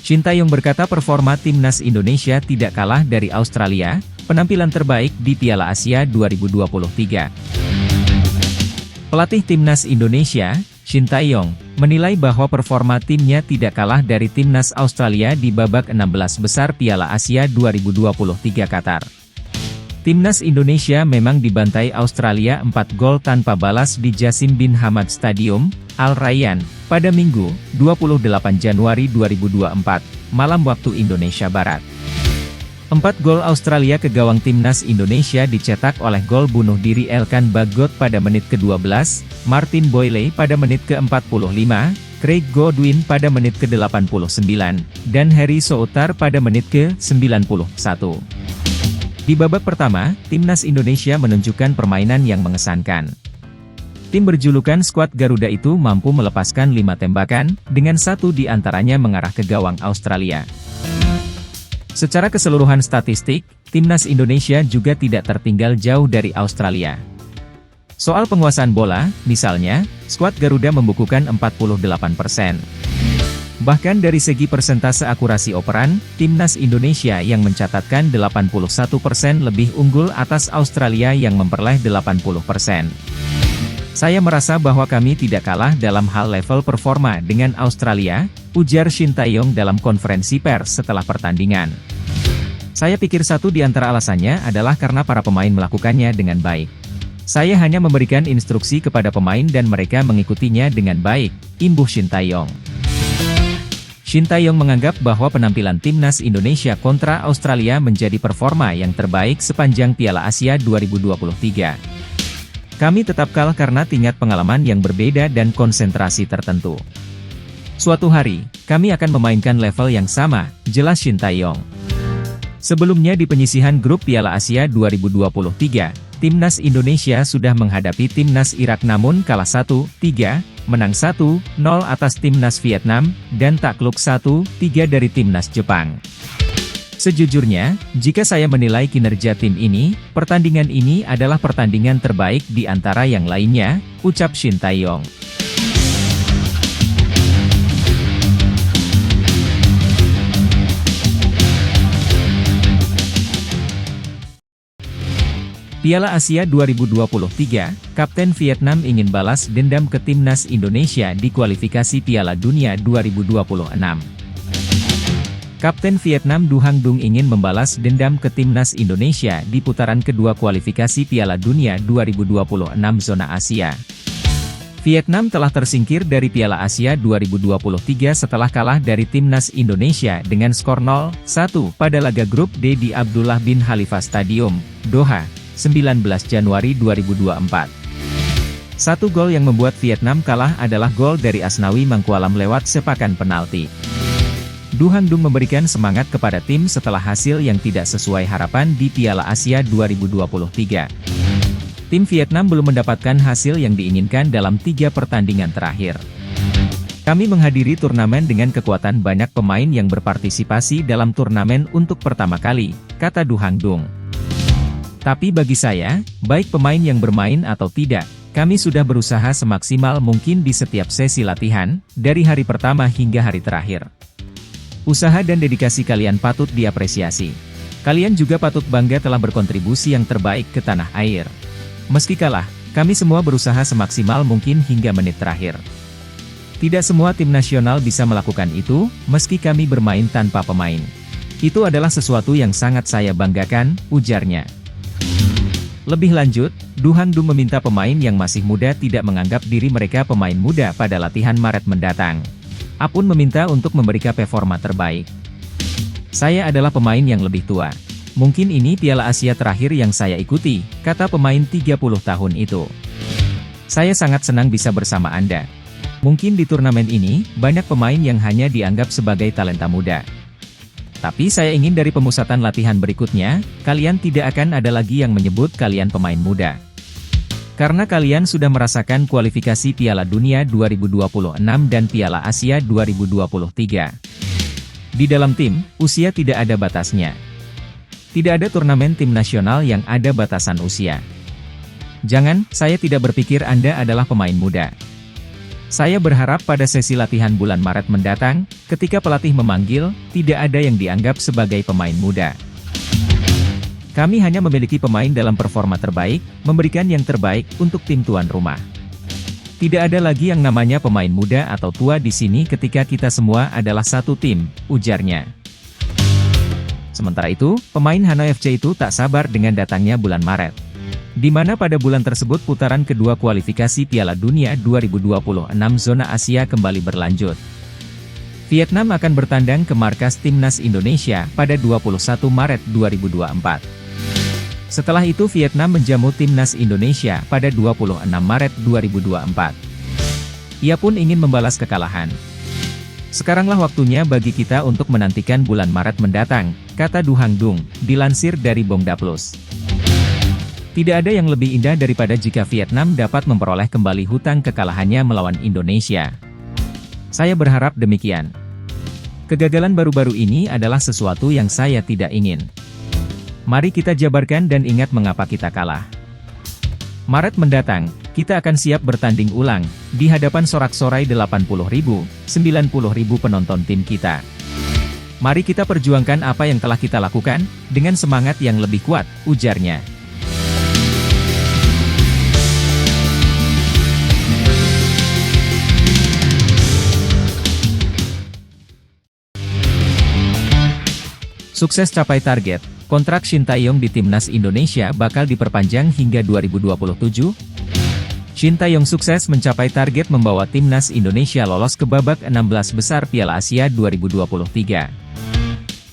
Shin Tae-yong berkata performa timnas Indonesia tidak kalah dari Australia, penampilan terbaik di Piala Asia 2023. Pelatih timnas Indonesia, Shin Tae-yong, menilai bahwa performa timnya tidak kalah dari timnas Australia di babak 16 besar Piala Asia 2023 Qatar. Timnas Indonesia memang dibantai Australia 4 gol tanpa balas di Jassim bin Hamad Stadium, Al Rayyan, pada Minggu, 28 Januari 2024, malam waktu Indonesia Barat. 4 gol Australia ke gawang timnas Indonesia dicetak oleh gol bunuh diri Elkan Bagot pada menit ke-12, Martin Boyle pada menit ke-45, Craig Godwin pada menit ke-89, dan Harry Soutar pada menit ke-91. Di babak pertama, timnas Indonesia menunjukkan permainan yang mengesankan. Tim berjulukan skuad Garuda itu mampu melepaskan 5 tembakan, dengan 1 di antaranya mengarah ke gawang Australia. Secara keseluruhan statistik, timnas Indonesia juga tidak tertinggal jauh dari Australia. Soal penguasaan bola, misalnya, skuad Garuda membukukan 48%. Bahkan dari segi persentase akurasi operan, timnas Indonesia yang mencatatkan 81% lebih unggul atas Australia yang memperoleh 80%. Saya merasa bahwa kami tidak kalah dalam hal level performa dengan Australia, ujar Shin Tae-yong dalam konferensi pers setelah pertandingan. Saya pikir satu di antara alasannya adalah karena para pemain melakukannya dengan baik. Saya hanya memberikan instruksi kepada pemain dan mereka mengikutinya dengan baik, imbuh Shin Tae-yong. Shin Tae-yong menganggap bahwa penampilan timnas Indonesia kontra Australia menjadi performa yang terbaik sepanjang Piala Asia 2023. Kami tetap kalah karena tingkat pengalaman yang berbeda dan konsentrasi tertentu. Suatu hari, kami akan memainkan level yang sama, jelas Shin Tae-yong. Sebelumnya di penyisihan grup Piala Asia 2023, timnas Indonesia sudah menghadapi timnas Irak namun kalah 1-3, menang 1-0 atas timnas Vietnam, dan takluk 1-3 dari timnas Jepang. Sejujurnya, jika saya menilai kinerja tim ini, pertandingan ini adalah pertandingan terbaik di antara yang lainnya, ucap Shin Tae-yong. Piala Asia 2023, Kapten Vietnam ingin balas dendam ke timnas Indonesia di kualifikasi Piala Dunia 2026. Kapten Vietnam Du Hang Dung ingin membalas dendam ke timnas Indonesia di putaran kedua kualifikasi Piala Dunia 2026 zona Asia. Vietnam telah tersingkir dari Piala Asia 2023 setelah kalah dari timnas Indonesia dengan skor 0-1 pada laga grup D di Abdullah bin Khalifa Stadium, Doha, 19 Januari 2024. Satu gol yang membuat Vietnam kalah adalah gol dari Asnawi Mangkualam lewat sepakan penalti. Du Hang Dung memberikan semangat kepada tim setelah hasil yang tidak sesuai harapan di Piala Asia 2023. Tim Vietnam belum mendapatkan hasil yang diinginkan dalam 3 pertandingan terakhir. Kami menghadiri turnamen dengan kekuatan banyak pemain yang berpartisipasi dalam turnamen untuk pertama kali, kata Du Hang Dung. Tapi bagi saya, baik pemain yang bermain atau tidak, kami sudah berusaha semaksimal mungkin di setiap sesi latihan, dari hari pertama hingga hari terakhir. Usaha dan dedikasi kalian patut diapresiasi. Kalian juga patut bangga telah berkontribusi yang terbaik ke tanah air. Meski kalah, kami semua berusaha semaksimal mungkin hingga menit terakhir. Tidak semua tim nasional bisa melakukan itu, meski kami bermain tanpa pemain. Itu adalah sesuatu yang sangat saya banggakan, ujarnya. Lebih lanjut, Du Hang Dung meminta pemain yang masih muda tidak menganggap diri mereka pemain muda pada latihan Maret mendatang. Apun meminta untuk memberikan performa terbaik. Saya adalah pemain yang lebih tua. Mungkin ini Piala Asia terakhir yang saya ikuti, kata pemain 30 tahun itu. Saya sangat senang bisa bersama Anda. Mungkin di turnamen ini, banyak pemain yang hanya dianggap sebagai talenta muda. Tapi saya ingin dari pemusatan latihan berikutnya, kalian tidak akan ada lagi yang menyebut kalian pemain muda. Karena kalian sudah merasakan kualifikasi Piala Dunia 2026 dan Piala Asia 2023. Di dalam tim, usia tidak ada batasnya. Tidak ada turnamen tim nasional yang ada batasan usia. Jangan, saya tidak berpikir Anda adalah pemain muda. Saya berharap pada sesi latihan bulan Maret mendatang, ketika pelatih memanggil, tidak ada yang dianggap sebagai pemain muda. Kami hanya memiliki pemain dalam performa terbaik, memberikan yang terbaik untuk tim tuan rumah. Tidak ada lagi yang namanya pemain muda atau tua di sini ketika kita semua adalah satu tim, ujarnya. Sementara itu, pemain Hanoi FC itu tak sabar dengan datangnya bulan Maret, di mana pada bulan tersebut putaran kedua kualifikasi Piala Dunia 2026 zona Asia kembali berlanjut. Vietnam akan bertandang ke markas Timnas Indonesia pada 21 Maret 2024. Setelah itu Vietnam menjamu Timnas Indonesia pada 26 Maret 2024. Ia pun ingin membalas kekalahan. Sekaranglah waktunya bagi kita untuk menantikan bulan Maret mendatang, kata Du Hang Dung, dilansir dari Bongda Plus. Tidak ada yang lebih indah daripada jika Vietnam dapat memperoleh kembali hutang kekalahannya melawan Indonesia. Saya berharap demikian. Kegagalan baru-baru ini adalah sesuatu yang saya tidak ingin. Mari kita jabarkan dan ingat mengapa kita kalah. Maret mendatang, kita akan siap bertanding ulang, di hadapan sorak-sorai 80.000, 90.000 penonton tim kita. Mari kita perjuangkan apa yang telah kita lakukan, dengan semangat yang lebih kuat, ujarnya. Sukses capai target, kontrak Shin Tae-yong di Timnas Indonesia bakal diperpanjang hingga 2027. Shin Tae-yong sukses mencapai target membawa Timnas Indonesia lolos ke babak 16 besar Piala Asia 2023.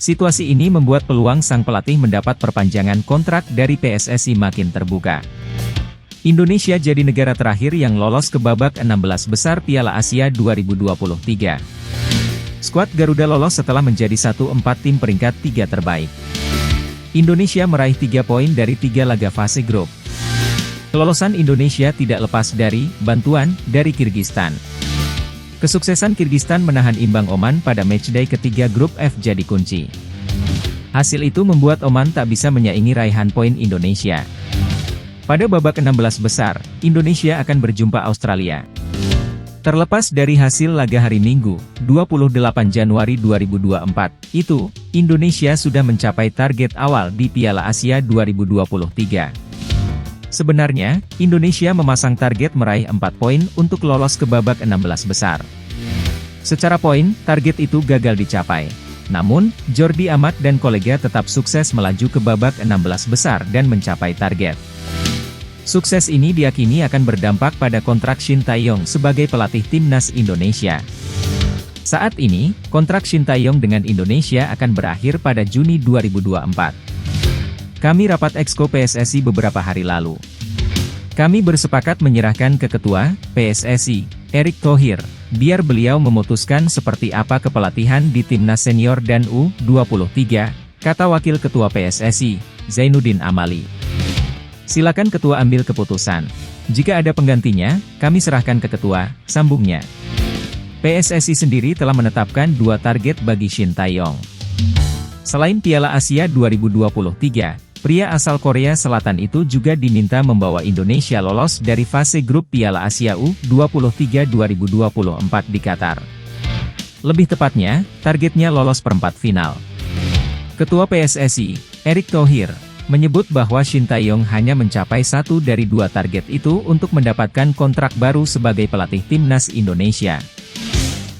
Situasi ini membuat peluang sang pelatih mendapat perpanjangan kontrak dari PSSI makin terbuka. Indonesia jadi negara terakhir yang lolos ke babak 16 besar Piala Asia 2023. Skuad Garuda lolos setelah menjadi 1/4 tim peringkat 3 terbaik. Indonesia meraih 3 poin dari 3 laga fase grup. Kelolosan Indonesia tidak lepas dari bantuan dari Kirgistan. Kesuksesan Kirgistan menahan imbang Oman pada matchday ketiga grup F jadi kunci. Hasil itu membuat Oman tak bisa menyaingi raihan poin Indonesia. Pada babak 16 besar, Indonesia akan berjumpa Australia. Terlepas dari hasil laga hari Minggu, 28 Januari 2024, itu, Indonesia sudah mencapai target awal di Piala Asia 2023. Sebenarnya, Indonesia memasang target meraih 4 poin untuk lolos ke babak 16 besar. Secara poin, target itu gagal dicapai. Namun, Jordi Amat dan kolega tetap sukses melaju ke babak 16 besar dan mencapai target. Sukses ini diyakini akan berdampak pada kontrak Shin Tae-yong sebagai pelatih Timnas Indonesia. Saat ini, kontrak Shin Tae-yong dengan Indonesia akan berakhir pada Juni 2024. Kami rapat Exco PSSI beberapa hari lalu. Kami bersepakat menyerahkan ke Ketua PSSI, Erick Thohir, biar beliau memutuskan seperti apa kepelatihan di Timnas Senior dan U23, kata Wakil Ketua PSSI, Zainuddin Amali. Silakan Ketua ambil keputusan. Jika ada penggantinya, kami serahkan ke Ketua, sambungnya. PSSI sendiri telah menetapkan 2 target bagi Shin Tae-yong. Selain Piala Asia 2023, pria asal Korea Selatan itu juga diminta membawa Indonesia lolos dari fase grup Piala Asia U23 2024 di Qatar. Lebih tepatnya, targetnya lolos perempat final. Ketua PSSI, Erick Thohir, menyebut bahwa Shin Tae-yong hanya mencapai 1 dari 2 target itu untuk mendapatkan kontrak baru sebagai pelatih Timnas Indonesia.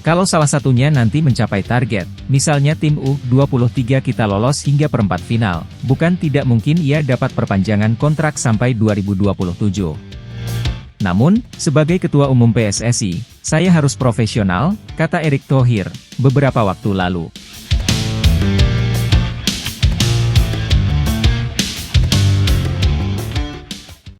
Kalau salah satunya nanti mencapai target, misalnya tim U23 kita lolos hingga perempat final, bukan tidak mungkin ia dapat perpanjangan kontrak sampai 2027. Namun, sebagai Ketua Umum PSSI, saya harus profesional, kata Erick Thohir, beberapa waktu lalu.